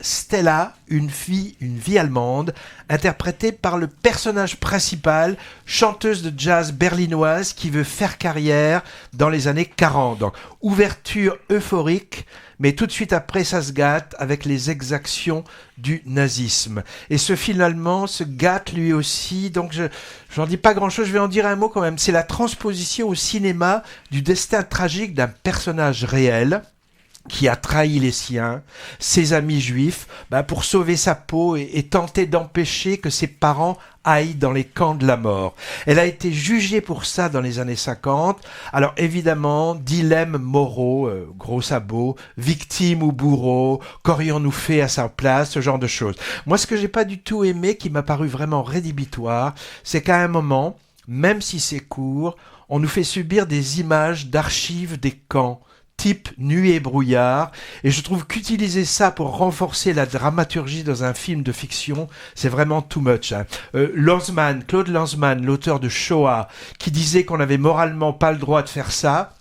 Stella, une vie allemande, interprétée par le personnage principal, chanteuse de jazz berlinoise qui veut faire carrière dans les années 40. Donc, ouverture euphorique, mais tout de suite après, ça se gâte avec les exactions du nazisme. Et ce film allemand se gâte lui aussi, donc j'en dis pas grand-chose, je vais en dire un mot quand même. C'est la transposition au cinéma du destin tragique d'un personnage réel, qui a trahi les siens, ses amis juifs, pour sauver sa peau et tenter d'empêcher que ses parents aillent dans les camps de la mort. Elle a été jugée pour ça dans les années 50. Alors évidemment, dilemme moraux, gros sabots, victime ou bourreau, qu'aurions-nous fait à sa place, ce genre de choses. Moi, ce que j'ai pas du tout aimé, qui m'a paru vraiment rédhibitoire, c'est qu'à un moment, même si c'est court, on nous fait subir des images d'archives des camps, type Nuit et brouillard, et je trouve qu'utiliser ça pour renforcer la dramaturgie dans un film de fiction, c'est vraiment too much. Claude Lanzmann, l'auteur de Shoah, qui disait qu'on n'avait moralement pas le droit de faire ça,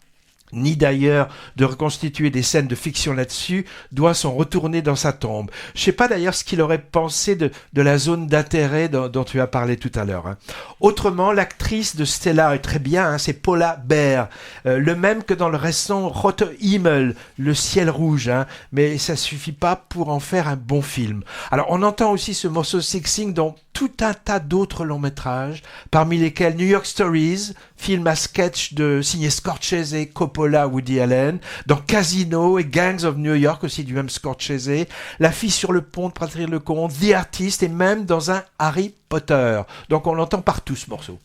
ni d'ailleurs de reconstituer des scènes de fiction là-dessus, doit s'en retourner dans sa tombe. Je sais pas d'ailleurs ce qu'il aurait pensé de la zone d'intérêt dont tu as parlé tout à l'heure. Autrement, l'actrice de Stella est très bien, c'est Paula Beer, le même que dans le récent Rote Himmel, le ciel rouge, mais ça suffit pas pour en faire un bon film. Alors on entend aussi ce morceau Sing dans tout un tas d'autres longs métrages, parmi lesquels New York Stories, film à sketch signé Scorsese, Coppola, Woody Allen, dans Casino et Gangs of New York aussi du même Scorsese, La fille sur le pont de Patrick Lecomte, The Artist et même dans un Harry Potter. Donc on l'entend partout ce morceau.